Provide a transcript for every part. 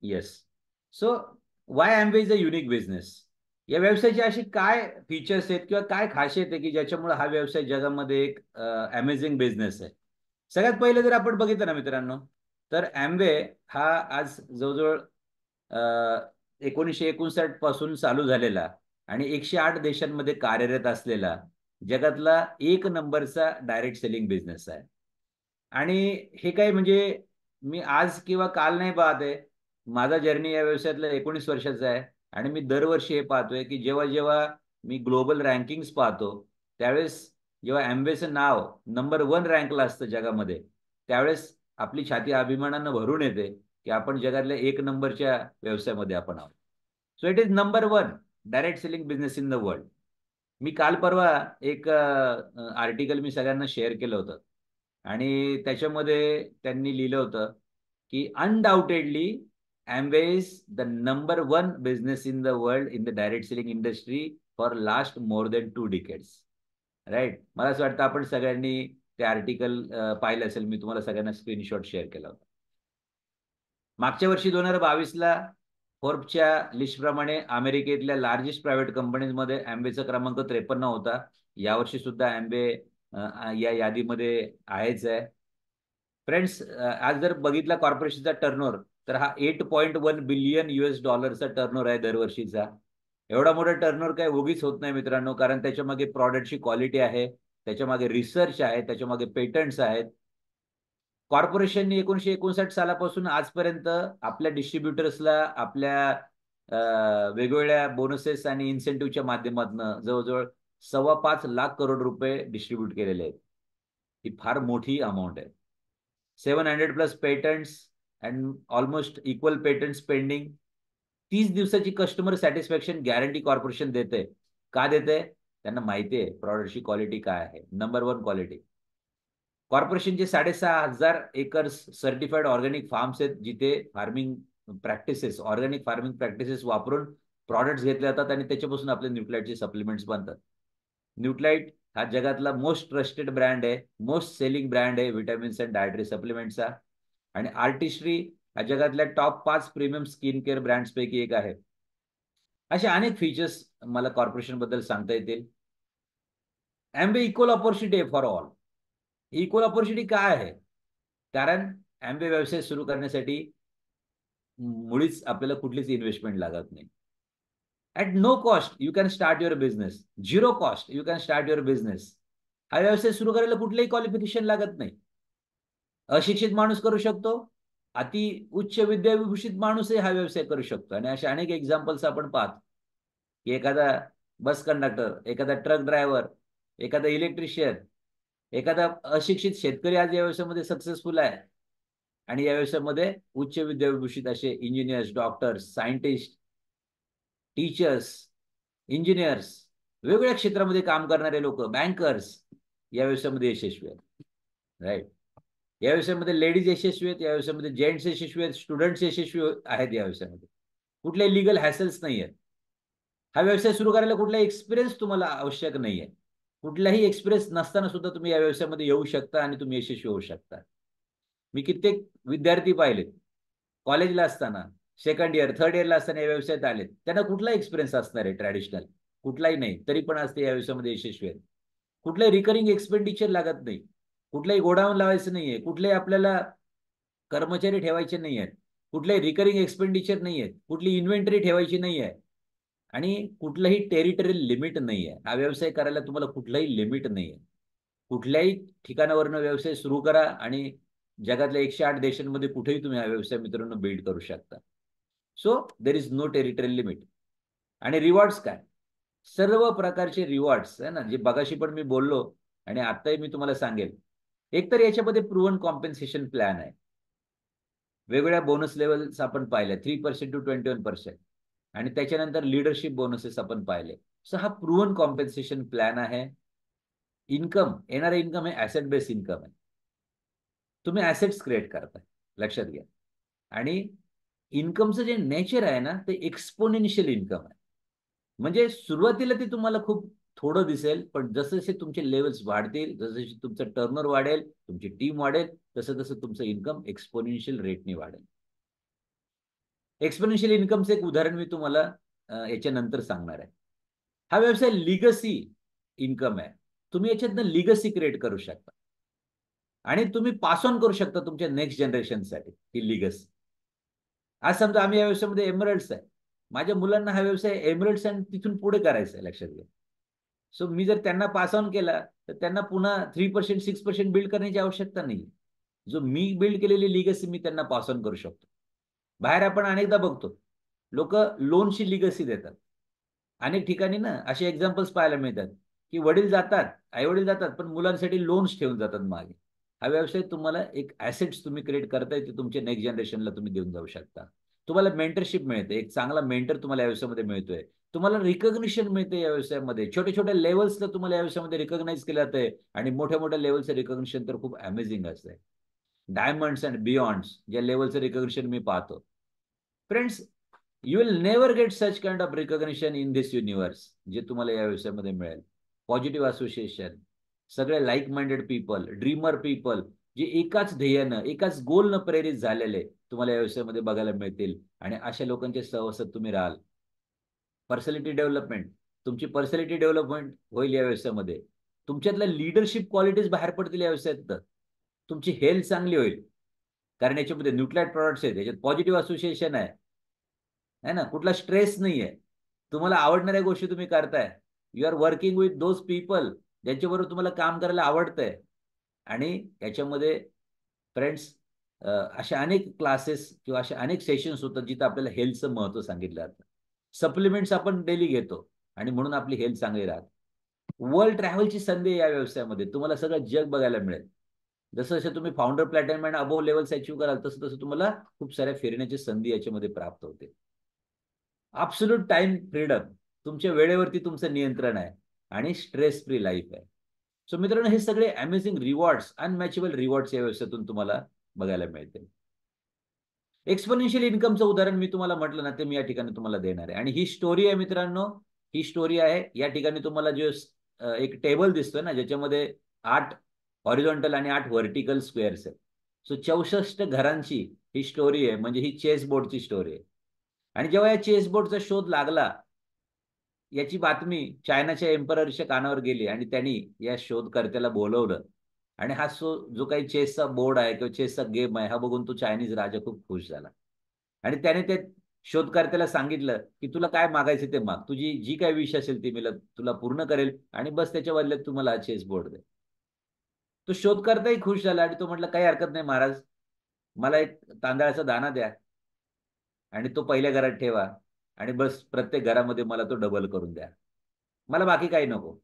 Yes. So Y Amway is a unique business. या व्यवसायाची अशी काय फीचर्स आहेत किंवा काय खासियत आहे की ज्याच्यामुळे हा व्यवसाय जगामध्ये एक अमेझिंग बिझनेस आहे. सगळ्यात पहिले जर आपण बघितलं ना मित्रांनो, तर Amway हा आज जवळजवळ 1959 पासून चालू झालेला आणि 108 देशांमध्ये कार्यरत असलेला जगातला एक नंबरचा डायरेक्ट सेलिंग बिझनेस आहे. आणि हे काही म्हणजे मी आज किंवा काल नाही पाहत आहे. माझा जर्नी या व्यवसायातला 19 वर्षाचा आहे आणि मी दरवर्षी हे पाहतोय की जेव्हा जेव्हा मी ग्लोबल रँकिंग्स पाहतो, त्यावेळेस जेव्हा Amwayचं नाव नंबर 1 रँकला असतं जगामध्ये, त्यावेळेस आपली छाती अभिमानानं भरून येते की आपण जगातल्या एक नंबरच्या व्यवसायामध्ये आपण आहोत. So it is number 1 direct selling business in the world. मी काल परवा एक आर्टिकल मी सगळ्यांना शेअर केलं होतं आणि त्याच्यामध्ये त्यांनी लिहिलं होतं की undoubtedly Amway is the number 1 business in the world in the direct selling industry for last more than 2 decades. Right. मला असं वाटतं आपण सगळ्यांनी ते आर्टिकल पाहिलं असेल. मी तुम्हाला सगळ्यांना स्क्रीनशॉट शेअर केला होता. मागच्या वर्षी 2022ला फोर्बच्या लिस्टप्रमाणे अमेरिकेतल्या लार्जेस्ट प्रायव्हेट कंपनीजमध्ये Amwayचा क्रमांक 53 होता. यावर्षी सुद्धा Amway या यादीमध्ये आहेच आहे. फ्रेंड्स, आज जर बघितला कॉर्पोरेशनचा टर्नओव्हर, तर हा $8.1 बिलियन चा टर्नओव्हर आहे दरवर्षीचा. एवढा मोठा टर्नओव्हर काही उगीच होत नाही मित्रांनो, कारण त्याच्यामागे प्रॉडक्टची क्वालिटी आहे, त्याच्यामागे रिसर्च आहे, त्याच्यामागे पेटंट्स आहेत. कॉर्पोरेशनने 1959 सालापासून आजपर्यंत आपल्या डिस्ट्रीब्युटर्सला आपल्या वेगवेगळ्या बोनसेस आणि इन्सेंटिव्हच्या माध्यमातून जवळजवळ ₹5.25 लाख डिस्ट्रीब्यूट केलेले आहेत. ही फार मोठी अमाऊंट आहे. 700+ patents and almost equal patents pending. 30 दिवसाची कस्टमर सॅटिस्फॅक्शन गॅरंटी कॉर्पोरेशन देते. का देते? त्यांना माहिती आहे प्रॉडक्टची क्वालिटी काय आहे. Number 1 quality. कॉर्पोरेशनचे 6,500 एकर्स सर्टिफाईड ऑर्गॅनिक फार्म्स आहेत, जिथे ऑर्गॅनिक फार्मिंग प्रॅक्टिसेस वापरून प्रॉडक्ट्स घेतले जातात आणि त्याच्यापासून आपले न्यूट्राइटचे सप्लिमेंट्स बनतात. न्यूट्राइट हा जगातला मोस्ट ट्रस्टेड ब्रँड आहे, मोस्ट सेलिंग ब्रँड आहे व्हिटॅमिन्स अँड डायटरी सप्लिमेंट्सचा. आणि आर्टिस्ट्री हा जगातल्या top 5 premium skin care brands पैकी एक आहे. असे अनेक फीचर्स मला कॉर्पोरेशन बद्दल सांगता येतील. Amway इक्वल ऑपॉर्च्युनिटी आहे फॉर ऑल. इक्वल ऑपॉर्च्युनिटी काय आहे? कारण Amway व्यवसाय सुरू करण्यासाठी मुळीच आपल्याला कुठलीच इन्व्हेस्टमेंट लागत नाही. At no cost you can start your business. Zero cost you can start your business. हा व्यवसाय सुरू करायला कुठलंही क्वालिफिकेशन लागत नाही. अशिक्षित माणूस करू शकतो, अति उच्च विद्याविभूषित माणूसही हा व्यवसाय करू शकतो. आणि असे अनेक एक्झाम्पल्स आपण पाहतो की एखादा बस कंडक्टर, एखादा ट्रक ड्रायव्हर, एखादा इलेक्ट्रिशियन, एखादा अशिक्षित शेतकरी आज या व्यवसायामध्ये सक्सेसफुल आहे. आणि या व्यवसायामध्ये उच्च विद्याविभूषित असे engineers, doctors, scientist, teachers, engineers, वेगवेगळ्या क्षेत्रामध्ये काम करणारे लोक, बँकर्स या व्यवसायामध्ये यशस्वी आहेत. राईट. या व्यवसायामध्ये लेडीज यशस्वी आहेत, या व्यवसायामध्ये जेंट्स यशस्वी आहेत, स्टुडंट्स यशस्वी आहेत. या व्यवसायामध्ये कुठले लिगल हॅसल्स नाही आहेत. हा व्यवसाय सुरू करायला कुठलाही एक्सपिरियन्स तुम्हाला आवश्यक नाहीये. कुठलाही एक्सपिरियन्स नसताना सुद्धा तुम्ही या व्यवसायामध्ये येऊ शकता आणि तुम्ही यशस्वी होऊ शकता. मी कित्येक विद्यार्थी पाहिलेत, कॉलेजला असताना, सेकंड इयर, थर्ड इयरला असताना या व्यवसायात आलेत. त्यांना कुठला एक्सपिरियन्स असणार आहे ट्रॅडिशनल? कुठलाही नाही. तरी पण आज ते या व्यवसायामध्ये यशस्वी आहेत. कुठलाही रिकरिंग एक्सपेंडिचर लागत नाही. कुठलाही गोडाऊन लावायचं नाहीये. कुठलेही आपल्याला कर्मचारी ठेवायचे नाही आहेत. कुठलेही रिकरिंग एक्सपेंडिचर नाही आहेत. कुठली इन्व्हेंटरी ठेवायची नाही आहे. आणि कुठलंही टेरिटरी लिमिट नाही आहे. हा व्यवसाय करायला तुम्हाला कुठलंही लिमिट नाही आहे. कुठल्याही ठिकाणावरनं व्यवसाय सुरू करा आणि जगातल्या 108 देशांमध्ये कुठेही तुम्ही हा व्यवसाय मित्रांनो बिल्ड करू शकता. So there is no territory limit. आणि रिवॉर्ड्स काय? सर्व प्रकारचे रिवॉर्ड्स आहे ना, जे बघाशी पण मी बोललो आणि आताही मी तुम्हाला सांगेल. एकतर याच्यामध्ये प्रूव्हन कॉम्पेन्सेशन प्लॅन आहे. वेगवेगळ्या बोनस लेवल्स आपण पाहिल्या, 3% टू 21%. आणि त्याच्यानंतर लीडरशिप बोनसेस आपण पाहिले. सो हा प्रूव्हन कॉम्पेन्सेशन प्लॅन आहे. इन्कम, येणारा इन्कम हे ऍसेट बेस्ड इन्कम आहे. तुम्ही ऍसेट्स क्रिएट करताय, लक्षात घ्या. आणि इन्कमचं जे नेचर आहे ना, ते एक्सपोनेन्शियल इन्कम आहे. म्हणजे सुरुवातीला ते तुम्हाला खूप थोडं दिसेल, पण जसे जसे तुमचे लेवल्स वाढतील, जसे जसे तुमचं टर्नओव्हर वाढेल, तुमची टीम वाढेल, तसं तसं तुमचं इन्कम एक्सपोनेन्शियल रेटने वाढेल. एक्सपोनेन्शियल इन्कमचं एक उदाहरण मी तुम्हाला याच्यानंतर सांगणार आहे. हा व्यवसाय लिगसी इन्कम आहे. तुम्ही याच्यातनं लिगसी क्रिएट करू शकता आणि तुम्ही पास ऑन करू शकता तुमच्या नेक्स्ट जनरेशनसाठी ही लिगसी. आज समजा आम्ही या व्यवसायामध्ये एमरल्ड्स आहे. माझ्या मुलांना हा व्यवसाय एमरल्ड्स आणि तिथून पुढे करायचा आहे, लक्षात घ्या. सो मी जर त्यांना पास ऑन केला तर त्यांना पुन्हा 3% 6% बिल्ड करण्याची आवश्यकता नाही. जो मी बिल्ड केलेली लिगसी मी त्यांना पास ऑन करू शकतो. बाहेर आपण अनेकदा बघतो लोक लोनची लिगसी देतात. अनेक ठिकाणी ना असे एक्झाम्पल्स पाहायला मिळतात की वडील जातात, आई वडील जातात, पण मुलांसाठी लोन्स ठेवून जातात मागे. हा व्यवसाय तुम्हाला एक ऍसेट्स तुम्ही क्रिएट करताय ते तुमच्या नेक्स्ट जनरेशनला तुम्ही देऊन जाऊ शकता. तुम्हाला मेंटरशिप मिळते, एक चांगला मेंटर तुम्हाला या व्यवसायामध्ये मिळतोय. तुम्हाला रिकॉग्निशन मिळते या व्यवसायामध्ये. छोट्या छोट्या लेवल्सला तुम्हाला या व्यवसायामध्ये रिकॉग्नाइज केलं जातंय आणि मोठ्या मोठ्या लेवलचं रिकॉग्निशन तर खूप अमेझिंग असतंय. डायमंड्स अँड बियॉन्ड्स ज्या लेवलचं रिकॉग्निशन मी पाहतो. Friends, you will never get such kind of recognition in this universe जे तुम्हाला या व्यवसायामध्ये मिळेल. पॉझिटिव्ह असोसिएशन, सगळे like minded people, dreamer people, जे एकाच ध्येयानं एकाच गोलनं प्रेरित झालेले तुम्हाला या व्यवसायामध्ये बघायला मिळतील आणि अशा लोकांच्या सहवासात तुम्ही राहाल. पर्सनॅलिटी डेव्हलपमेंट, तुमची पर्सनॅलिटी डेव्हलपमेंट होईल या व्यवसायामध्ये. तुमच्यातल्या लिडरशिप क्वालिटीज बाहेर पडतील या व्यवसायात. तुमची हेल्थ चांगली होईल कारण याच्यामध्ये न्यूक्लियर प्रॉडक्ट्स आहेत, याच्यात पॉझिटिव्ह असोसिएशन आहे ना, कुठला स्ट्रेस नाही आहे. तुम्हाला आवडणाऱ्या गोष्टी तुम्ही करताय. You are working with those people ज्यांच्याबरोबर तुम्हाला काम करायला आवडतंय. आणि याच्यामध्ये फ्रेंड्स अशा अनेक क्लासेस किंवा अशा अनेक सेशन्स होतात जिथं आपल्याला हेल्थचं महत्त्व सांगितलं जातं. सप्लिमेंट्स आपण डेली घेतो आणि म्हणून आपली हेल्थ चांगली राहते. वर्ल्ड ट्रॅव्हलची संधी आहे या व्यवसायामध्ये. तुम्हाला सगळं जग बघायला मिळेल. जसं जसं तुम्ही founder platform and above levels achieve कराल तसं तसं तुम्हाला खूप साऱ्या फिरण्याची संधी याच्यामध्ये प्राप्त होते. ॲब्सोल्यूट टाइम फ्रीडम, तुमच्या वेळेवरती तुमचं नियंत्रण आहे आणि स्ट्रेस फ्री लाईफ आहे. सो मित्रांनो, हे सगळे अमेझिंग रिवॉर्ड्स, अनमॅचेबल रिवॉर्ड्स या व्यवसायातून तुम्हाला बघायला मिळतील. एक्सपोनेन्शियल इन्कमचं उदाहरण मी तुम्हाला म्हटलं ना, ते मी या ठिकाणी तुम्हाला देणार आहे. आणि ही स्टोरी आहे मित्रांनो, ही स्टोरी आहे. या ठिकाणी तुम्हाला जो एक टेबल दिसतोय ना, ज्याच्यामध्ये 8 हॉरिझॉन्टल आणि 8 व्हर्टिकल स्क्वेअर्स आहेत. सो 64 घरांची ही स्टोरी आहे, म्हणजे ही चेस बोर्डची स्टोरी आहे. आणि जेव्हा या चेस बोर्डचा शोध लागला, याची बातमी चायनाच्या एम्पररच्या कानावर गेली आणि त्यांनी या शोधकर्त्याला बोलवलं. आणि हा जो काही चेसचा बोर्ड आहे किंवा चेसचा गेम आहे हा बघून तो चायनीज राजा खूप खुश झाला. आणि त्याने ते शोधकर्त्याला सांगितलं की तुला काय मागायचं ते माग, तुझी जी काही विश असेल ती मी तुला पूर्ण करेल आणि बस त्याच्या बदल्यात तुम्हाला हा चेस बोर्ड दे. तो शोधकर्ताही खुश झाला आणि तो म्हटलं काही हरकत नाही महाराज, मला एक तांदळाचा दाना द्या आणि तो पहिल्या घरात ठेवा आणि बस प्रत्येक घरामध्ये मला तो डबल करून द्या, मला बाकी काही नको.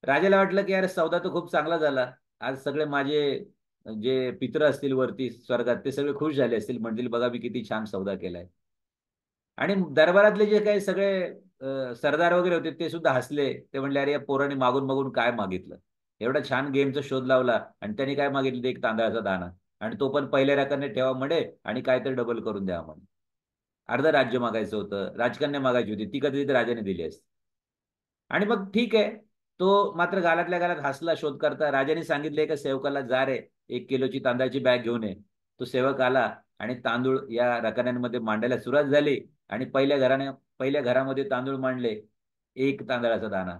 राजाला वाटलं की यार सौदा तर खूप चांगला झाला. आज सगळे माझे जे पित्र असतील वरती स्वर्गात ते सगळे खुश झाले असतील, म्हणतील बघा मी किती छान सौदा केलाय. आणि दरबारातले जे काही सगळे सरदार वगैरे होते ते सुद्धा हसले. ते म्हणले अरे या पोराने मागून मागून काय मागितलं, एवढा छान गेमचा शोध लावला आणि त्यांनी काय मागितलं, एक तांदळाचा दाना, आणि तो पण पहिल्या रकाने ठेवा म्हणे आणि काय तर डबल करून द्या म्हणे. अर्ध राज्य मागायचं होतं, राजकन्या मागायची होती, ती कधी राजाने दिली असती. आणि मग ठीक आहे, तो मात्र गालातल्या गालात हसला शोधकर्ता. राजाने सांगितले का सेवकाला जा रे 1 किलोची तांदळाची बॅग घेऊन ये. तो सेवक आला आणि तांदूळ या रकान्यांमध्ये मांडायला सुरुवात झाली आणि पहिल्या घरामध्ये तांदूळ मांडले, 1 तांदळाचा दाना.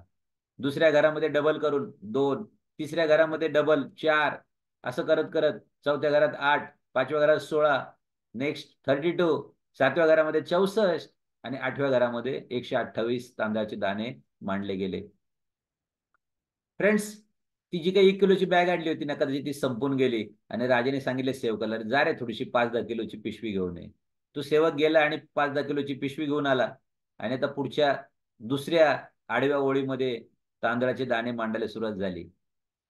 दुसऱ्या घरामध्ये डबल करून 2, तिसऱ्या घरामध्ये डबल 4, असं करत करत चौथ्या घरात 8, 5व्या घरात 16, नेक्स्ट 32, 7व्या घरामध्ये 64 आणि 8व्या घरामध्ये 128 तांदळाचे दाणे मांडले गेले. फ्रेंड्स, ती जी काही 1 किलोची बॅग आणली होती ना, कदाचित ती संपून गेली आणि राजाने सांगितले सेवकाला जा रे थोडीशी 5-10 किलोची पिशवी घेऊन ये. तो सेवक गेला आणि 5-10 किलोची पिशवी घेऊन आला आणि आता पुढच्या दुसऱ्या आडव्या ओळीमध्ये तांदळाचे दाणे मांडायला सुरुवात झाली.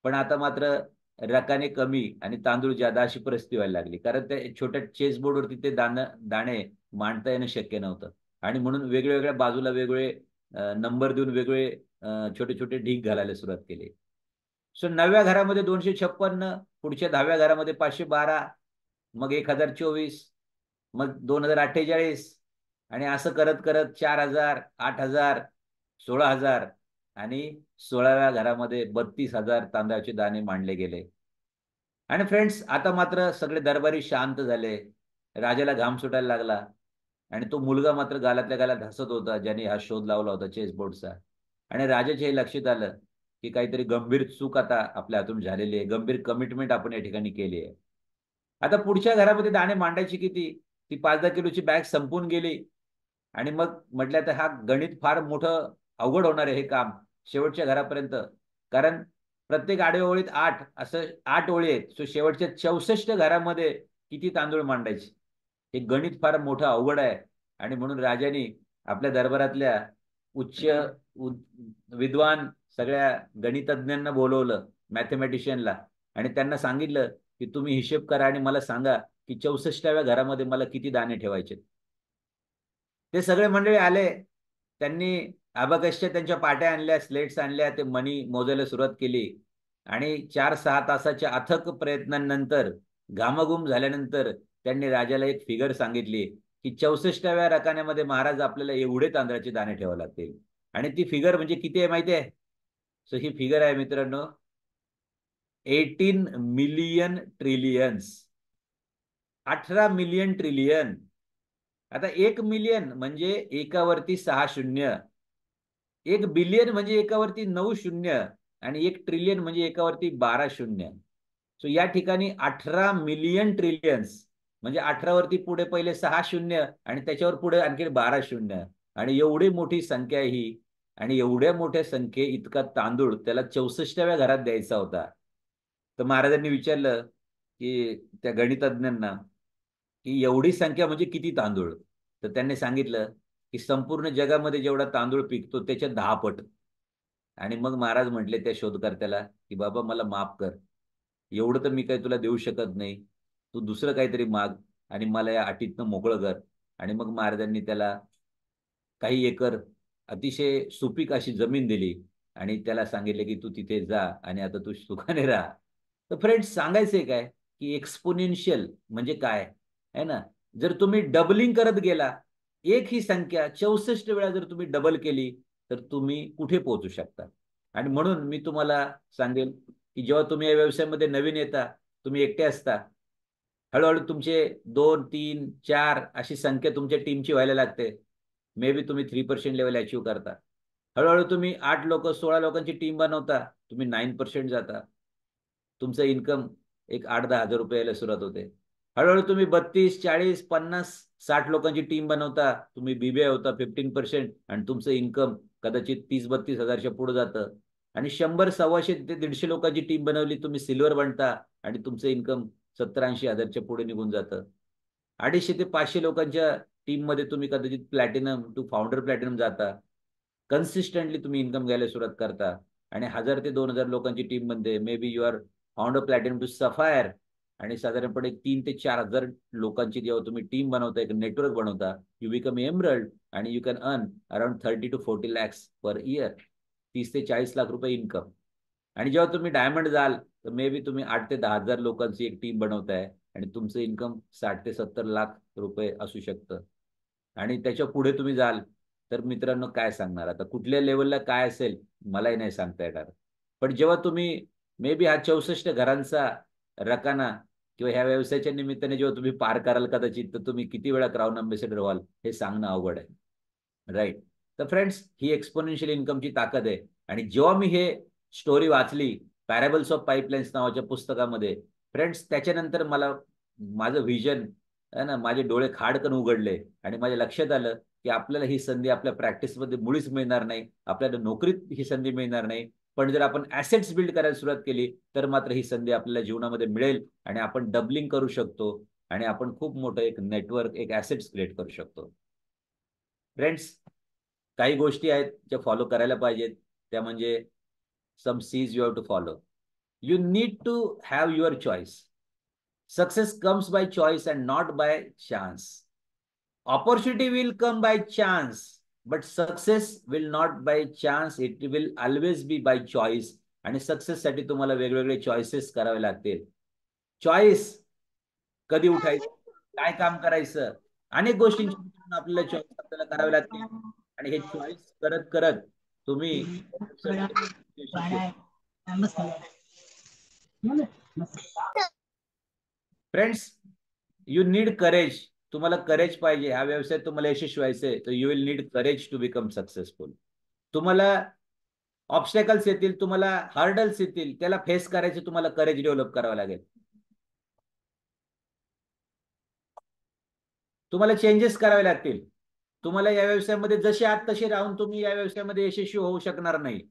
पण आता मात्र रकाने कमी आणि तांदूळ ज्यादा अशी परिस्थिती व्हायला लागली, कारण त्या छोट्या चेस बोर्डवरती ते दाणे मांडता येणं शक्य नव्हतं. आणि म्हणून वेगवेगळ्या बाजूला वेगवेगळे नंबर देऊन वेगवेगळे छोटे छोटे ढीग घालायला सुरुवात केली. सो 9व्या घरामध्ये 256, पुढच्या 10व्या घरामध्ये 512, मग 1024, मग 2048 आणि असं करत करत 4000, 8000, 16000 आणि 16व्या घरामध्ये 32,000 तांदळाचे दाणे मांडले गेले. आणि फ्रेंड्स, आता मात्र सगळे दरबारी शांत झाले. राजाला घाम सुटायला लागला आणि तो मुलगा मात्र गालातल्या गालात हसत होता, ज्याने हा शोध लावला होता चेस बोर्डचा. आणि राजाच्या हे लक्षात आलं की काहीतरी गंभीर चूक आता आपल्या हातून झालेली आहे, गंभीर कमिटमेंट आपण या ठिकाणी केली आहे. आता पुढच्या घरामध्ये दाणे मांडायची किती, ती 5-10 किलोची बॅग संपून गेली. आणि मग म्हटलं तर हा गणित फार मोठं अवघड होणार आहे हे काम शेवटच्या घरापर्यंत. कारण प्रत्येक आडव्या ओळीत 8 असं 8 ओळी आहेत. सो शेवटच्या 64 घरामध्ये किती तांदूळ मांडायचे, हे गणित फार मोठं अवघड आहे. आणि म्हणून राजाने आपल्या दरबारातल्या उच्च विद्वान सगळ्या गणितज्ञांना बोलवलं, मॅथमॅटिशियनला, आणि त्यांना सांगितलं की तुम्ही हिशेब करा आणि मला सांगा की 64व्या घरामध्ये मला किती दाणे ठेवायचे. ते सगळे मंडळी आले. त्यांनी अबॅकसच्या त्यांच्या पाट्या आणल्या, स्लेट्स आणल्या, ते मनी मोजायला सुरुवात केली. आणि 4-6 तासाच्या अथक प्रयत्नांनंतर, घामाघूम झाल्यानंतर, त्यांनी राजाला एक फिगर सांगितली की 64व्या रकान्यामध्ये महाराज आपल्याला एवढे तांदळाचे दाणे ठेवावे लागतील. आणि ती फिगर म्हणजे किती आहे माहिती आहे? सो ही फिगर आहे मित्रांनो, 18 मिलियन ट्रिलियन्स. 18 million trillion. आता 1 मिलियन म्हणजे एकावरती 6 शून्य, 1 बिलियन म्हणजे एकावरती 9 शून्य, आणि 1 ट्रिलियन म्हणजे एकावरती 12 शून्य. सो या ठिकाणी 18 मिलियन ट्रिलियन्स म्हणजे 18 वरती पुढे पहिले 6 शून्य आणि त्याच्यावर पुढे आणखी 12 शून्य. आणि एवढी मोठी संख्या ही, आणि एवढ्या मोठ्या संख्ये इतका तांदूळ त्याला 64व्या घरात द्यायचा होता. तर महाराजांनी विचारलं की त्या गणितज्ञांना की एवढी संख्या म्हणजे किती तांदूळ. तर त्यांनी सांगितलं की संपूर्ण जगामध्ये जेवढा तांदूळ पिकतो त्याच्या 10 पट. आणि मग महाराज म्हटले त्या शोधकर्त्याला की बाबा मला माफ कर, एवढं तर मी काही तुला देऊ शकत नाही, तू दुसरं काहीतरी माग आणि मला या अटीतनं मोकळं कर. आणि मग महाराजांनी त्याला काही एकर अतिशय सुपीक अशी जमीन दिली आणि त्याला सांगितले की तू तिथे जा आणि आता तू सुखाने राहा. तर फ्रेंड्स, सांगायचंय काय की एक्सपोनेन्शियल म्हणजे काय आहे ना. जर तुम्ही डबलिंग करत गेला, एक ही संख्या 64 वेळा जर तुम्ही डबल केली तर तुम्ही कुठे पोहोचू शकता. आणि म्हणून मी तुम्हाला सांगेल की जेव्हा तुम्ही या व्यवसायामध्ये नवीन येता, तुम्ही एकटे असता, हळूहळू तुमचे 2, 3, 4 अशी संख्या तुमच्या टीमची व्हायला लागते. मे बी तुम्ही 3% लेवल अचीव्ह करता. हळूहळू तुम्ही 8 लोक 16 लोकांची टीम बनवता, तुम्ही 9% जाता. तुमचं इन्कम एक 8-10 हजार रुपये यायला सुरुवात होते. हळूहळू तुम्ही 32, 40, 50, 60 लोकांची टीम बनवता, तुम्ही बीबीआय होता 15% आणि तुमचं इन्कम कदाचित 30-32 हजारच्या पुढे जातं. आणि 100, 125 ते 150 लोकांची टीम बनवली, तुम्ही सिल्वर बनता आणि तुमचं इन्कम 70-80 हजारच्या पुढे निघून जातं. 250 ते 500 लोकांच्या टीम मध्ये तुम्ही कदाचित प्लॅटिनम टू फाउंडर प्लॅटिनम जाता. कन्सिस्टंटली तुम्ही इन्कम घ्यायला सुरुवात करता. आणि 1000 ते 2000 लोकांची टीम बनते, may be you are founder platinum to sapphire. आणि साधारणपणे 3 ते 4 हजार लोकांची जेव्हा तुम्ही टीम बनवता, एक नेटवर्क बनवता, यू बिकम एमरल्ड आणि you can earn around 30 to 40 lakhs per year, 30 ते 40 लाख रुपये इन्कम. आणि जेव्हा तुम्ही डायमंड जाल तर मे बी तुम्ही 8 ते 10 हजार लोकांची एक टीम बनवताय आणि तुमचं इन्कम 60 ते 70 लाख रुपये असू शकतं. आणि त्याच्या पुढे तुम्ही जाल तर मित्रांनो काय सांगणार, आता कुठल्या लेवलला काय असेल मलाही नाही सांगता येणार. पण जेव्हा तुम्ही मे बी हा 64 घरांचा रकाना किंवा ह्या व्यवसायाच्या निमित्ताने जेव्हा तुम्ही पार कराल कदाचित, तर तुम्ही किती वेळा क्राऊन अँबॅसेडर व्हाल हे सांगणं अवघड आहे. राईट. तर फ्रेंड्स, ही एक्सपोनेन्शियल इन्कमची ताकद आहे. आणि जेव्हा मी हे स्टोरी वाचली पॅरेबल्स ऑफ पाईपलाईन्स नावाच्या पुस्तकामध्ये, फ्रेंड्स, त्याच्यानंतर मला माझं व्हिजन आहे ना, माझे डोळे खाडकन उघडले आणि माझ्या लक्षात आलं की आपल्याला ही संधी आपल्या प्रॅक्टिसमध्ये मुळीच मिळणार नाही, आपल्याला नोकरीत ही संधी मिळणार नाही. पण जर आपण ॲसेट्स बिल्ड करायला सुरुवात केली तर मात्र ही संधी आपल्याला जीवनामध्ये मिळेल आणि आपण डबलिंग करू शकतो आणि आपण खूप मोठं एक नेटवर्क, एक ॲसेट्स क्रिएट करू शकतो. फ्रेंड्स, काही गोष्टी आहेत ज्या फॉलो करायला पाहिजेत. त्या म्हणजे some C's you have to follow. You need to have your choice. Success comes by choice and not by chance. Opportunity will come by chance, but success will not by chance. It will always be by choice. आणि success साठी तुम्हाला वेगवेगळे choices करावे लागतील. Choice, कधी उठायचं, काय काम करायचं, अनेक गोष्टींची आपल्याला चॉईस आपल्याला करावे लागतील. आणि हे चॉईस करत करत तुम्ही फ्रेंड्स, यू नीड करेज. तुम्हाला करेज पाहिजे. हा व्यवसायात तुम्हाला यशस्वी व्हायचंय तर you will need courage to become successful. तुम्हाला ऑब्स्टॅकल्स येतील, तुम्हाला हर्डल्स येतील, त्याला फेस करायचे तुम्हाला करेज डेव्हलप करावं लागेल. तुम्हाला चेंजेस करावे लागतील. तुम्हाला या व्यवसायामध्ये जसे आहात तसे राहून तुम्ही या व्यवसायामध्ये यशस्वी होऊ शकणार नाही.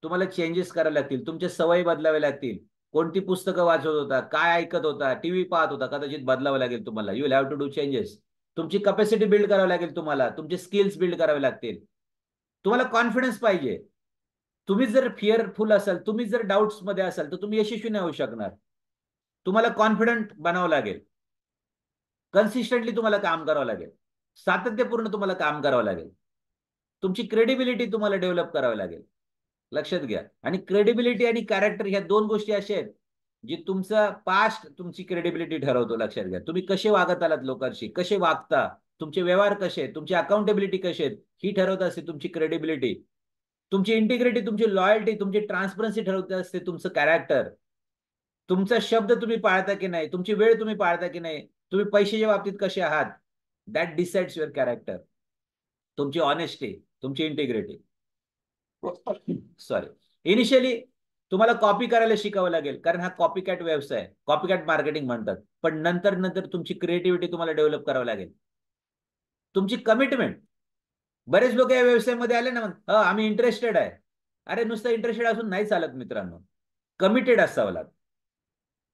तुम्हाला चेंजेस करावे लागतील. तुमच्या सवयी बदलाव्या लागतील. कोणती पुस्तकं वाचत होता, काय ऐकत होता, टीव्ही पाहत होता, कदाचित बदलावं लागेल तुम्हाला. You will have to do changes. तुमची कॅपॅसिटी बिल्ड करावी लागेल तुम्हाला. तुमचे स्किल्स बिल्ड करावे लागतील. तुम्हाला कॉन्फिडन्स पाहिजे. तुम्ही जर फिअरफुल असाल, तुम्ही जर डाऊट्स मध्ये असाल तर तुम्ही यशस्वी नाही होऊ शकणार. तुम्हाला कॉन्फिडंट बनावं लागेल. कन्सिस्टंटली तुम्हाला काम करावं लागेल. सातत्यपूर्ण तुम्हाला काम करावं लागेल. तुमची क्रेडिबिलिटी तुम्हाला डेव्हलप करावी लागेल. लक्षात घ्या. आणि क्रेडिबिलिटी आणि कॅरेक्टर ह्या दोन गोष्टी अशा आहेत जी तुमचा पास्ट तुमची क्रेडिबिलिटी ठरवतो. लक्षात घ्या. तुम्ही कसे वागत आलात लोकांशी, कसे वागता, तुमचे व्यवहार कसे आहेत, तुमची अकाउंटेबिलिटी कशी आहेत, ही ठरवत असते तुमची क्रेडिबिलिटी. तुमची इंटिग्रिटी, तुमची लॉयल्टी, तुमची ट्रान्सपरन्सी ठरवत असते तुमचं कॅरेक्टर. तुमचा शब्द तुम्ही पाळता की नाही, तुमची वेळ तुम्ही पाळता की नाही, तुम्ही पैशाच्या बाबतीत कसे आहात, दॅट डिसाइड्स युअर कॅरेक्टर. तुमची ऑनेस्टी, तुमची इंटिग्रिटी. सॉरी. इनिशियली तुम्हाला कॉपी करायला शिकावं लागेल, कारण हा कॉपी कॅट व्यवसाय, कॉपी कॅट मार्केटिंग म्हणतात. पण नंतर नंतर तुमची क्रिएटिव्हिटी तुम्हाला डेव्हलप करावं लागेल. तुमची कमिटमेंट. बरेच लोक या व्यवसायामध्ये आले ना, आम्ही इंटरेस्टेड आहे. अरे नुसतं इंटरेस्टेड असून नाही चालत मित्रांनो. कमिटेड असावं लागतं.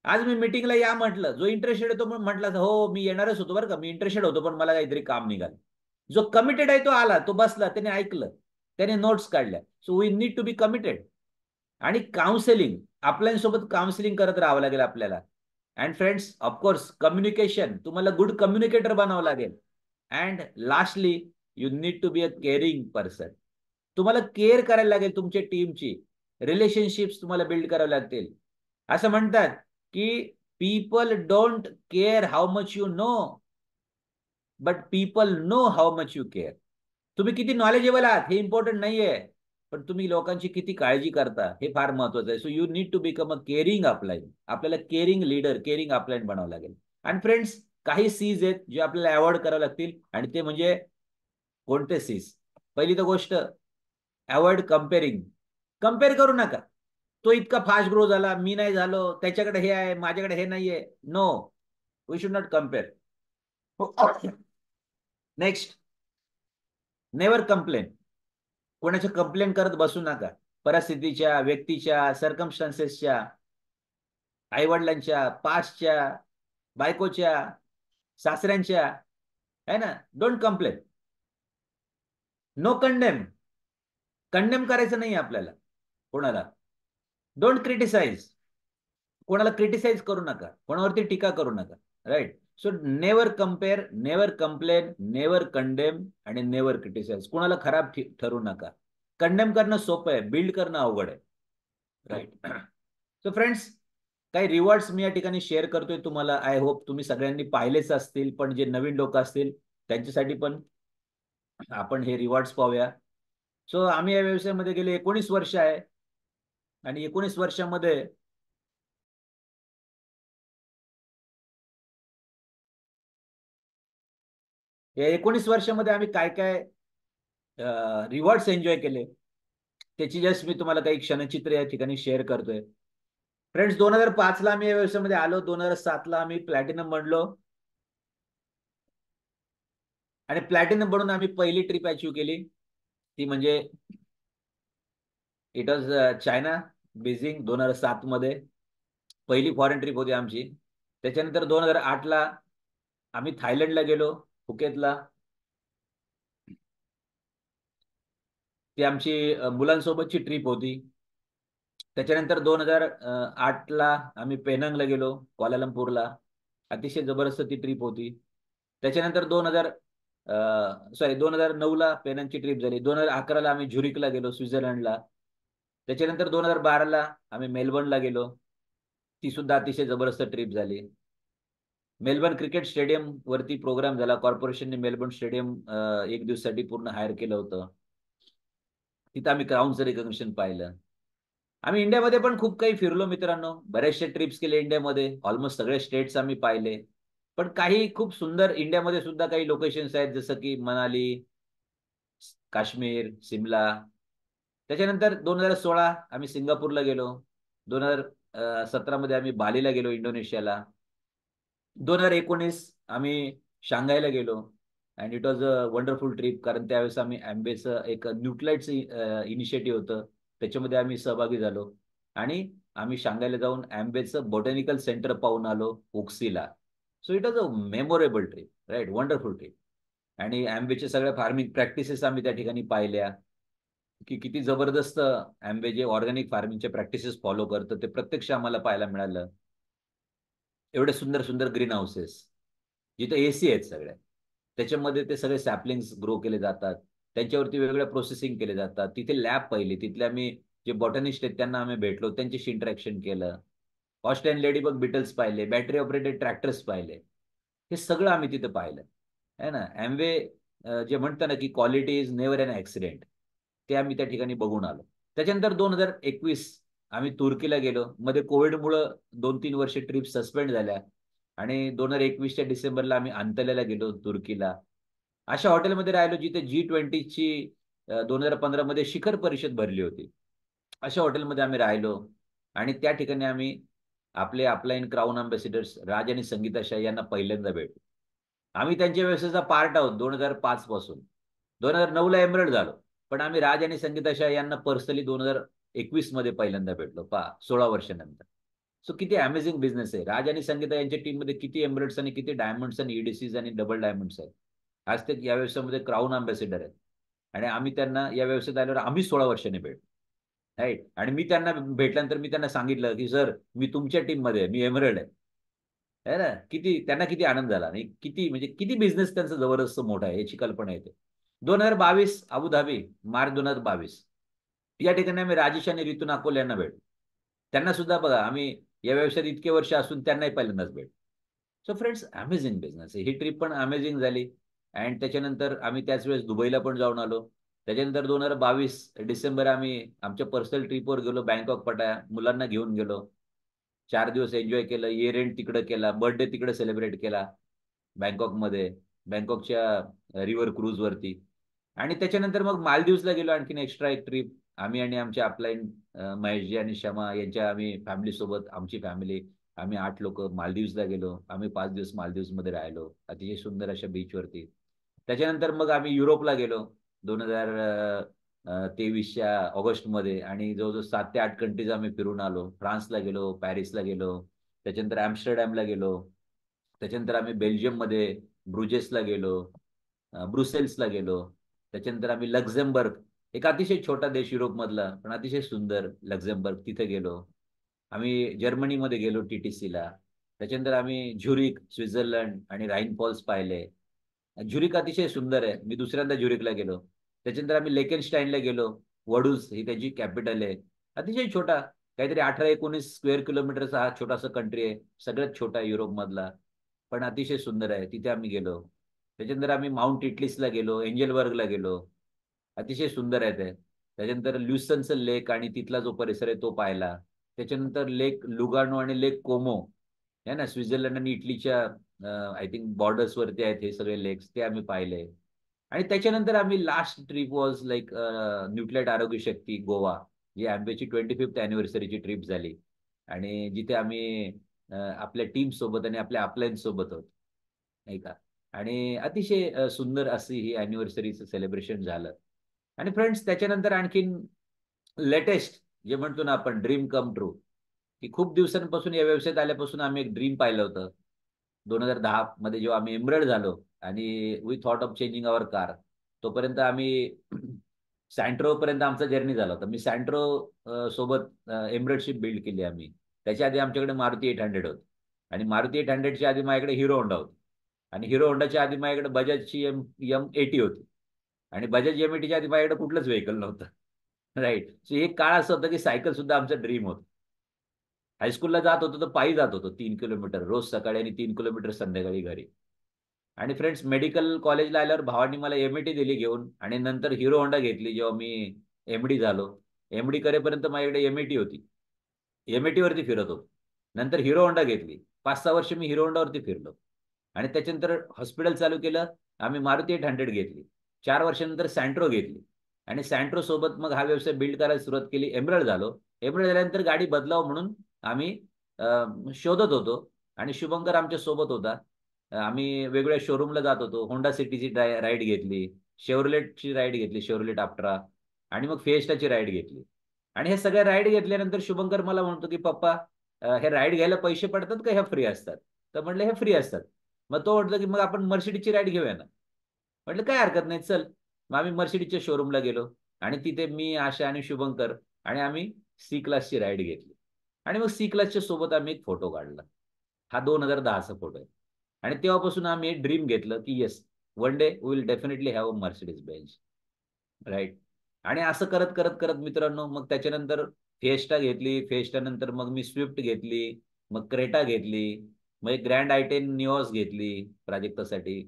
आज मी मीटिंगला या म्हटलं, जो इंटरेस्टेड होतो पण म्हटलं हो मी येणारच होतो बरं का, मी इंटरेस्टेड होतो पण मला काहीतरी काम निघालं. जो कमिटेड आहे तो आला, तो बसला, त्याने ऐकलं, त्याने नोट्स काढल्या. So we need to be committed. आणि काउन्सिलिंग, आपल्यासोबत काउन्सिलिंग करत राहावं लागेल आपल्याला. अँड फ्रेंड्स, ऑफकोर्स कम्युनिकेशन, तुम्हाला गुड कम्युनिकेटर बनावं लागेल. And lastly you need to be a caring person. तुम्हाला केअर करायला लागेल तुमच्या टीमची. रिलेशनशिप्स तुम्हाला बिल्ड करावे लागतील. असं म्हणतात की people don't care how much you know, but people know how much you care. तुम्ही किती नॉलेजेबल आहात हे इम्पॉर्टंट नाहीये, पण तुम्ही लोकांची किती काळजी करता हे फार महत्वाचं आहे. So you need to become a caring upline. आपल्याला केअरिंग लीडर, केअरिंग अपलाइन बनावं लागेल. आणि फ्रेंड्स, काही सीज आहेत जे आपल्याला अवॉइड करावे लागतील. आणि ते म्हणजे कोणते सीज? पहिली तर गोष्ट, अवॉइड कम्पेअरिंग. कम्पेअर करू नका. तो इतका फास्ट ग्रो झाला, मी नाही झालो, त्याच्याकडे हे आहे, माझ्याकडे हे नाहीये. No, we should not compare. Next, never complain. कोणाच्या कंप्लेन करत बसू नका. परिस्थितीच्या, व्यक्तीच्या, सर्कमस्टान्सेसच्या, आईवडिलांच्या, पास्टच्या, बायकोच्या, सासऱ्यांच्या, है ना. Don't complain. No condemn. Condemn करायचं नाही आपल्याला कोणाला. Don't criticise. कोणाला क्रिटिसाइज करू नका, कोणावरती टीका करू नका. Right. So never compare, never complain, never condemn आणि नेव्हर क्रिटिसाइज. कोणाला खराब ठरू नका. कंडेम करणं सोपं आहे, बिल्ड करणं अवघड आहे. राईट. सो फ्रेंड्स, काही रिवॉर्ड्स मी या ठिकाणी शेअर करतोय तुम्हाला. आय होप तुम्ही सगळ्यांनी पाहिलेच असतील, पण जे नवीन लोक असतील त्यांच्यासाठी पण आपण हे रिवॉर्ड्स पाहूया. सो आम्ही या व्यवसायामध्ये गेले 19 वर्ष आहे. आणि 19 वर्षामध्ये या 19 वर्षामध्ये आम्ही काय काय रिवॉर्ड्स एन्जॉय केले त्याची जस्ट मी तुम्हाला काही क्षणचित्र या ठिकाणी शेअर करतोय. फ्रेंड्स, 2005 ला आम्ही या व्यवसायामध्ये आलो. 2007 ला आम्ही प्लॅटिनम बनलो. आणि प्लॅटिनम बनून आम्ही पहिली ट्रिप अचीव केली. ती म्हणजे इट वॉज चायना, बीजिंग. 2007 मध्ये पहिली फॉरेन ट्रिप होती आमची. त्याच्यानंतर 2008 ला आम्ही थायलंडला गेलो, फुकेतला. ती आमची मुलांसोबतची ट्रिप होती. त्याच्यानंतर 2008 ला आम्ही पेनंगला गेलो, क्वालालंपूरला. अतिशय जबरदस्त ती ट्रिप होती. त्याच्यानंतर 2009 ला पेनंगची ट्रिप झाली. 2011 ला आम्ही झुरिकला गेलो, स्वित्झर्लंडला. त्याच्यानंतर 2012 ला आम्ही मेलबर्नला गेलो. ती सुद्धा अतिशय जबरदस्त ट्रिप झाली. मेलबर्न क्रिकेट स्टेडियम वरती प्रोग्राम झाला. कॉर्पोरेशनने मेलबर्न स्टेडियम एक दिवसासाठी पूर्ण हायर केलं होतं. तिथं आम्ही क्राऊनचं रिकॉग्निशन पाहिलं. आम्ही इंडियामध्ये पण खूप काही फिरलो मित्रांनो. बरेचसे ट्रिप्स केले इंडियामध्ये. ऑलमोस्ट सगळे स्टेट्स आम्ही पाहिले. पण काही खूप सुंदर इंडियामध्ये सुद्धा काही लोकेशन्स आहेत, जसं की मनाली, काश्मीर, शिमला. त्याच्यानंतर 2016 आम्ही सिंगापूरला गेलो. 2017 मध्ये आम्ही बालीला गेलो, इंडोनेशियाला. 2019 आम्ही शांघायला गेलो. And it was a wonderful trip, कारण त्यावेळेस आम्ही अँबेचं एक न्यूक्लाइडचं इनिशिएटिव्ह होतं, त्याच्यामध्ये आम्ही सहभागी झालो. आणि आम्ही शांघायला जाऊन अँबेचं बॉटॅनिकल सेंटर पाहून आलो, ओक्सीला. So it was a memorable trip, right, wonderful trip. आणि अँबेच्या सगळ्या फार्मिंग प्रॅक्टिसेस आम्ही त्या ठिकाणी पाहिल्या, की किती जबरदस्त अँबे जे ऑर्गॅनिक फार्मिंगच्या प्रॅक्टिसेस फॉलो करतं ते प्रत्यक्ष आम्हाला पाहायला मिळालं. एवढे सुंदर सुंदर ग्रीन हाऊसेस, जिथे एसी आहेत सगळ्या, त्याच्यामध्ये ते सगळे सॅपलिंग्स ग्रो केले जातात, त्यांच्यावरती वेगवेगळ्या प्रोसेसिंग केले जातात. तिथे लॅब पाहिली, तिथले आम्ही जे बॉटनिस्ट आहेत त्यांना आम्ही भेटलो, त्यांच्याशी इंटरॅक्शन केलं. ऑस्ट्रेलियन लेडीबग बिटल्स पाहिले, बॅटरी ऑपरेटेड ट्रॅक्टर्स पाहिले. हे सगळं आम्ही तिथे पाहिलं आहे ना. अॅम्वे जे म्हणतं ना की quality is never an accident, ते आम्ही त्या ठिकाणी बघून आलो. त्याच्यानंतर 2021 आम्ही तुर्कीला गेलो. मध्ये कोविडमुळं 2-3 वर्ष ट्रिप सस्पेंड झाल्या. आणि 2021च्या डिसेंबरला आम्ही अंतल्याला गेलो, तुर्कीला. अशा हॉटेलमध्ये राहिलो जिथे G20ची 2015 मध्ये शिखर परिषद भरली होती. अशा हॉटेलमध्ये आम्ही राहिलो. आणि त्या ठिकाणी आम्ही आपले अपलाईन क्राऊन अँबॅसिडर्स राज आणि संगीता शाह यांना पहिल्यांदा भेटलो. आम्ही त्यांच्या व्यवसायाचा पार्ट आहोत 2005 पासून. 2009 ला एमरल्ड झालो. पण आम्ही राज आणि संगीता शाह यांना पर्सनली 2021 मध्ये पहिल्यांदा भेटलो, पहा, 16 वर्षानंतर. सो किती अमेझिंग बिझनेस आहे. राज आणि संगीता यांच्या टीममध्ये किती एमरल्ड्स आणि किती डायमंड्स आणि ईडीसीज आणि डबल डायमंड्स आहेत. आज ते या व्यवसायामध्ये क्राऊन अँबॅसिडर आहेत. आणि आम्ही त्यांना या व्यवसायात आल्यावर आम्ही 16 वर्षांनी भेटलो, राईट. आणि मी त्यांना भेटल्यानंतर मी त्यांना सांगितलं की सर, मी तुमच्या टीममध्ये आहे, मी एमरल्ड आहे. है ना. किती त्यांना किती आनंद झाला. आणि किती म्हणजे किती बिझनेस त्यांचा जबरदस्त मोठा आहे याची कल्पना येते. 2022 अबुधाबी, मार्च 2022 या ठिकाणी आम्ही राजेश आणि रितू नाकोल यांना भेटलो. त्यांना सुद्धा बघा, आम्ही या व्यवसायात इतके वर्ष असून त्यांनाही पहिल्यांदाच भेट. सो फ्रेंड्स, अमेझिंग बिझनेस आहे. ही ट्रिप पण अमेझिंग झाली. अँड त्याच्यानंतर आम्ही त्याच वेळेस दुबईला पण जाऊन आलो. त्याच्यानंतर 2022 डिसेंबर आम्ही आमच्या पर्सनल ट्रिपवर गेलो, बँकॉक पटाया, मुलांना घेऊन गेलो. 4 दिवस एन्जॉय केलं. इयर एंड तिकडे केला, बर्थडे तिकडे सेलिब्रेट केला बँकॉकमध्ये, बँकॉकच्या रिव्हर क्रूजवरती. आणि त्याच्यानंतर मग मालदीव्सला गेलो, आणखीन एक्स्ट्रा एक ट्रिप. आम्ही आणि आमच्या अपलाईन महेशजी आणि शमा यांच्या आम्ही फॅमिलीसोबत, आमची फॅमिली, आम्ही 8 लोक मालदीव्सला गेलो. आम्ही 5 दिवस मालदीव्समध्ये राहिलो, अतिशय सुंदर अशा बीचवरती. त्याच्यानंतर मग आम्ही युरोपला गेलो 2023च्या ऑगस्टमध्ये. आणि जवळजवळ 7 ते 8 कंट्रीज आम्ही फिरून आलो. फ्रान्सला गेलो, पॅरिसला गेलो, त्याच्यानंतर ॲम्स्टरडॅमला गेलो. त्याच्यानंतर आम्ही बेल्जियममध्ये ब्रुजेसला गेलो, ब्रुसेल्सला गेलो. त्याच्यानंतर आम्ही लक्झेंबर्ग, एक अतिशय छोटा देश युरोपमधला पण अतिशय सुंदर, लक्झेंबर्ग, तिथे गेलो. आम्ही जर्मनीमध्ये गेलो, टीटीसीला. त्याच्यानंतर आम्ही झुरिक, स्वित्झर्लंड आणि राईन फॉल्स पाहिले. झुरिक अतिशय सुंदर आहे, मी दुसऱ्यांदा झुरिकला गेलो. त्याच्यानंतर आम्ही लेकेनस्टाईनला गेलो. वडूज ही त्याची कॅपिटल आहे. अतिशय छोटा, काहीतरी 18-19 स्क्वेअर किलोमीटरचा हा छोटासा कंट्री आहे, सगळ्यात छोटा युरोपमधला, पण अतिशय सुंदर आहे. तिथे आम्ही गेलो. त्याच्यानंतर आम्ही माउंट इटलिसला गेलो, एंजलबर्गला गेलो. अतिशय सुंदर आहे ते. त्याच्यानंतर ल्युसनचं लेक आणि तिथला जो परिसर आहे तो पाहिला. त्याच्यानंतर लेक लुगार्नो आणि लेक कोमो आहे ना, स्वित्झर्लंड आणि इटलीच्या आय थिंक बॉर्डर्सवरती आहेत हे सगळे लेक्स, ते आम्ही पाहिले. आणि त्याच्यानंतर आम्ही last trip was like nucleate आरोग्य शक्ती गोवा, जी आंबेची 25th अॅनिव्हर्सरीची ट्रिप झाली. आणि जिथे आम्ही आपल्या टीम सोबत आणि आपल्या अपलायन्स सोबत होतो, नाही का. आणि अतिशय सुंदर अशी ही अॅनिव्हर्सरीचं सेलिब्रेशन झालं. आणि फ्रेंड्स, त्याच्यानंतर आणखीन लेटेस्ट जे म्हणतो ना आपण ड्रीम कम ट्रू, की खूप दिवसांपासून या व्यवसायात आल्यापासून आम्ही एक ड्रीम पाहिलं होतं. 2010 मध्ये जेव्हा आम्ही एमरल्ड झालो आणि we thought of changing our car, तोपर्यंत आम्ही सँट्रो पर्यंत आमचा जर्नी झाला होता. मी सँट्रो सोबत एमरल्डशिप बिल्ड केली आम्ही. त्याच्या आधी आमच्याकडे मारुती 800 होती. आणि मारुती 800च्या आधी माझ्याकडे हिरो होंडा होती. आणि हिरो होंडाच्या आधी माझ्याकडे बजाजची M80 होती. आणि बजाज M80च्या आधी माझ्याकडे कुठलंच व्हेकल नव्हतं. राईट. सो एक काळ असं होतं की सायकल सुद्धा आमचं ड्रीम होतं. हायस्कूलला जात होतो तर पायी जात होतो, 3 किलोमीटर रोज सकाळी आणि 3 किलोमीटर संध्याकाळी घरी. आणि फ्रेंड्स, मेडिकल कॉलेजला आल्यावर भावांनी मला एमएटी दिली घेऊन, आणि नंतर हिरो होंडा घेतली जेव्हा मी एमडी झालो. एमडी करेपर्यंत माझ्याकडे एमएटी होती, एमएटी वरती फिरत होतो. नंतर हिरो होंडा घेतली, 5-6 वर्ष मी हिरो होंडावरती फिरलो. आणि त्याच्यानंतर हॉस्पिटल चालू केलं. आम्ही मारुती 800 घेतली. 4 वर्षानंतर सँट्रो घेतली आणि सँट्रो सोबत मग हा व्यवसाय बिल्ड करायला सुरुवात केली. एमरल्ड झालो. एमरल्ड झाल्यानंतर गाडी बदलाव म्हणून आम्ही शोधत होतो आणि शुभंकर आमच्या सोबत होता. आम्ही वेगवेगळ्या शोरूमला जात होतो. होंडा सिटीची राईड घेतली, शेव्हरलेटची राईड घेतली, शेव्हरलेट अप्ट्रा, आणि मग फिएस्टाची राईड घेतली. आणि हे सगळ्या राईड घेतल्यानंतर शुभंकर मला म्हणतो की पप्पा, हे राईड घ्यायला पैसे पडतात का ह्या फ्री असतात? तर म्हटलं हे फ्री असतात. मग तो म्हटलं की मग आपण मर्सिडीजची राईड घेऊया ना. म्हटलं काय हरकत नाही, चल. मग आम्ही मर्सिडीजच्या शोरूमला गेलो आणि तिथे मी, आशा आणि शुभंकर आणि आम्ही सी क्लासची राईड घेतली. आणि मग सी क्लासच्या सोबत आम्ही एक फोटो काढला. हा 2010चा फोटो आहे. आणि तेव्हापासून आम्ही एक ड्रीम घेतलं की yes, one day we will definitely have a Mercedes Benz, right. आणि असं करत करत करत मित्रांनो, मग त्याच्यानंतर फेस्टा घेतली. फेस्टा नंतर मग मी स्विफ्ट घेतली, मग क्रेटा घेतली, मग एक ग्रँड आय10 निऑस घेतली प्राजक्तासाठी.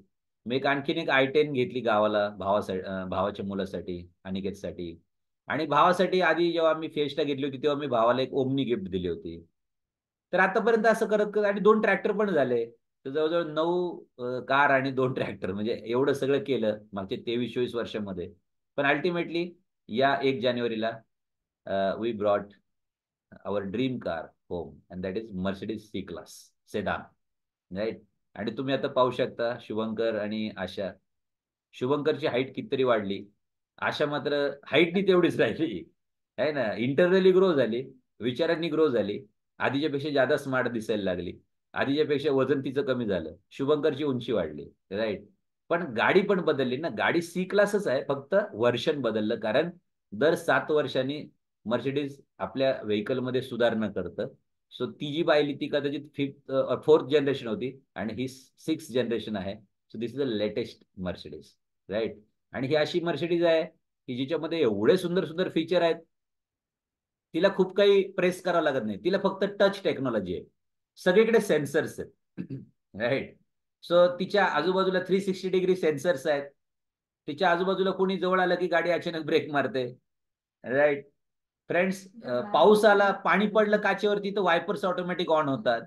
मग एक आणखीन एक आय10 घेतली गावाला भावासाठी, भावाच्या मुलासाठी, अनिकेतसाठी. आणि भावासाठी आधी जेव्हा आम्ही फेस्टा घेतली होती तेव्हा मी भावाला एक ओमनी गिफ्ट दिली होती. तर आतापर्यंत असं करत करत आणि 2 ट्रॅक्टर पण झाले. तर जवळजवळ 9 कार आणि 2 ट्रॅक्टर, म्हणजे एवढं सगळं केलं मागच्या 23-24 वर्षामध्ये. पण अल्टिमेटली या 1 जानेवारीला we brought our dream car home, and that is Mercedes C class sedan, right. आणि तुम्ही आता पाहू शकता शुभंकर आणि आशा. शुभंकरची हाईट कितीतरी वाढली. आशा मात्र हाईटनी तेवढीच राहिली आहे ना. इंटरनली ग्रो झाली, विचारांनी ग्रो झाली, आधीच्या पेक्षा जादा स्मार्ट दिसायला लागली. आधीच्या पेक्षा वजन तिचं कमी झालं. शुभंकरची उंची वाढली, राईट. पण गाडी पण बदलली ना. गाडी सी क्लासच आहे, फक्त वर्षन बदललं. कारण दर 7 वर्षांनी मर्सिडीज आपल्या व्हेकलमध्ये सुधारणा करतं. सो ती जी पाहिली ती कदाचित 4th जनरेशन होती आणि ही 6th जनरेशन आहे. So this is the latest Mercedes, right. आणि ही अशी मर्सिडीज आहे की जिच्यामध्ये एवढे सुंदर सुंदर फीचर आहेत. तिला खूप काही प्रेस करावं लागत नाही. तिला फक्त टच टेक्नॉलॉजी आहे. सगळीकडे सेन्सर्स आहेत, राईट. सो तिच्या आजूबाजूला 360 डिग्री सेन्सर्स आहेत. तिच्या आजूबाजूला कोणी जवळ आलं की गाडी अचानक ब्रेक मारते, राईट. फ्रेंड्स, पाऊस आला, पाणी पडलं काचेवरती तर वायपर्स ऑटोमॅटिक ऑन होतात.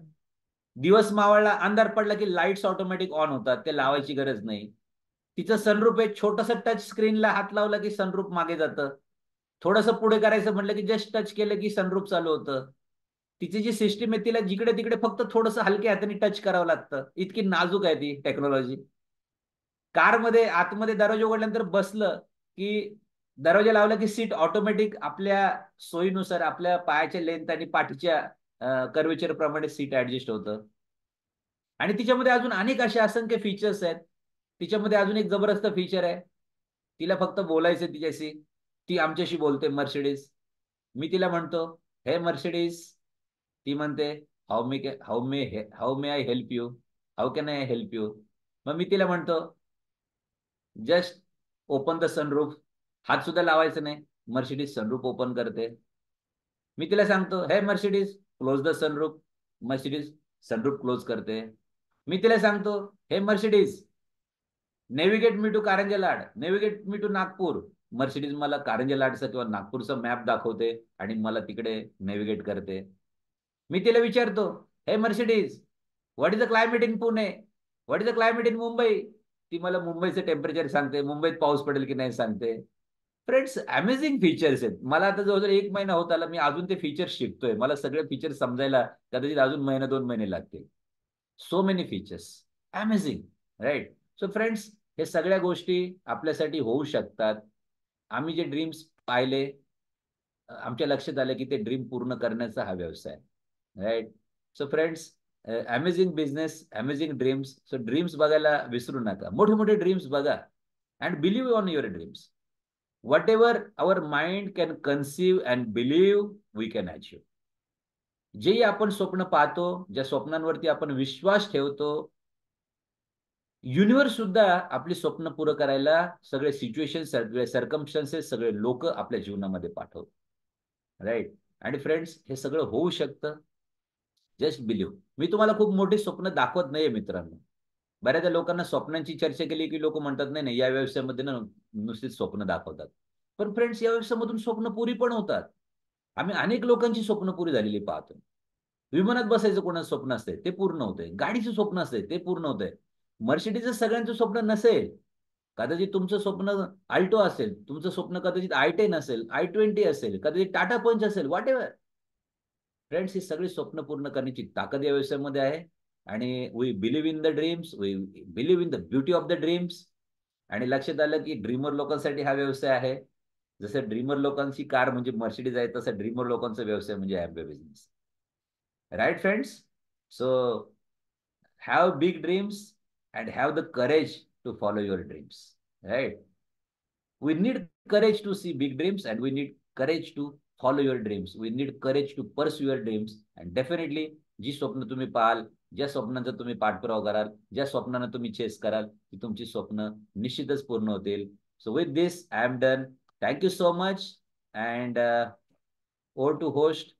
दिवस मावळला, अंधार पडला की लाईट्स ऑटोमॅटिक ऑन होतात, ते लावायची गरज नाही. तिचं सनरूप आहे, छोटस टच स्क्रीनला हात लावला की सनरूप मागे जातं. थोडंसं पुढे करायचं म्हटलं की जस्ट टच केलं की सनरूप चालू होतं. तिची जी सिस्टीम आहे तिला जिकडे तिकडे फक्त थोडंसं हलक्या हाताने टच करावं लागतं. इतकी नाजूक आहे ती टेक्नॉलॉजी. कारमध्ये आतमध्ये दरवाजा उघडल्यानंतर बसलं की दरवाजा लावला की सीट ऑटोमॅटिक आपल्या सोयीनुसार आपल्या पायाच्या लेंथ आणि पाठीच्या कर्वेचर प्रमाणे सीट ऍडजस्ट होतं. आणि तिच्यामध्ये अजून अनेक असे असंख्य फीचर्स आहेत. तिच्यामध्ये अजून एक जबरदस्त फीचर आहे. तिला फक्त बोलायचं तिच्याशी, ती आमच्याशी बोलते मर्सिडीज. मी तिला म्हणतो हे मर्सिडीज, ती म्हणते how may I help you, how can I help you. मग मी तिला म्हणतो जस्ट ओपन द सनरूफ. हात सुद्धा लावायचा नाही, मर्सिडीज सनरूफ ओपन करते. मी तिला सांगतो हे Mercedes close the sunroof, Mercedes sunroof close करते. मी तिला सांगतो हे Mercedes navigate me to Karanja Lad, navigate me to Nagpur, Mercedes मला कारंजा लाडचा किंवा नागपूरचा मॅप दाखवते आणि मला तिकडे नेव्हिगेट करते. मी तिला विचारतो हे Mercedes what is the climate in Pune, what is the climate in Mumbai, ती मला मुंबईचं टेम्परेचर सांगते, मुंबईत पाऊस पडेल की नाही सांगते. फ्रेंड्स, अमेझिंग फीचर्स आहेत. मला आता जवळजवळ 1 महिना होत आला, मी अजून ते फीचर्स शिकतोय. मला सगळे फीचर्स समजायला कदाचित अजून महिना 2 महिने लागतील. So many features, amazing, right. So friends, हे सगळ्या गोष्टी आपल्यासाठी होऊ शकतात. आम्ही जे ड्रीम्स पाहिले, आमच्या लक्षात आलं की ते ड्रीम पूर्ण करण्याचा हा व्यवसाय, right. So friends, amazing business, amazing dreams. So dreams बघायला विसरू नका. मोठे मोठे ड्रीम्स बघा and believe on your dreams. Whatever our mind can conceive and believe, we can achieve. जेही आपण स्वप्न पाहतो, ज्या स्वप्नांवरती आपण विश्वास ठेवतो, युनिव्हर्स सुद्धा आपली स्वप्न पुरं करायला सगळे सिच्युएशन, सगळे सर्कमस्टन्सेस, सगळे लोक आपल्या जीवनामध्ये पाठवतात, राईट. आणि फ्रेंड्स, हे सगळं होऊ शकतं. Just believe. मी तुम्हाला खूप मोठी स्वप्न दाखवत नाहीये मित्रांनो. बऱ्याचदा लोकांना स्वप्नांची चर्चा केली की लोक म्हणतात नाही नाही, या व्यवसायामध्ये ना नुसतीच स्वप्न दाखवतात. पण फ्रेंड्स, या व्यवसायामधून स्वप्न पुरी पण होतात. आम्ही अनेक लोकांची स्वप्न पुरी झालेली पाहतो. विमानात बसायचं कोणाचं स्वप्न असते ते पूर्ण होतंय, गाडीचं स्वप्न असते ते पूर्ण होतंय. मर्सिडीजचं सगळ्यांचं स्वप्न नसेल. कदाचित तुमचं स्वप्न अल्टो असेल, तुमचं स्वप्न कदाचित I10 असेल, I20 असेल, कदाचित टाटा पंच असेल, व्हॉट एव्हर. फ्रेंड्स, ही सगळी स्वप्न पूर्ण करण्याची ताकद या व्यवसायामध्ये आहे. आणि we believe in the dreams, we believe in the beauty of the dreams. आणि लक्षात आलं की ड्रीमर लोकांसाठी हा व्यवसाय आहे. जसं ड्रीमर लोकांची कार म्हणजे मर्सिडीज आहे, तसं ड्रीमर लोकांचा व्यवसाय म्हणजे Amway business. Right friends? So have big dreams and have the courage to follow your dreams. Right? We need courage to see big dreams and we need courage to follow your dreams. We need courage to pursue your dreams. And definitely, जी स्वप्न तुम्ही पाहाल, ज्या स्वप्नांचा तुम्ही पाठपुरावा कराल, ज्या स्वप्नांना तुम्ही चेस कराल, ती तुमची स्वप्न निश्चितच पूर्ण होतील. So with this, I am done. Thank you so much. And over to host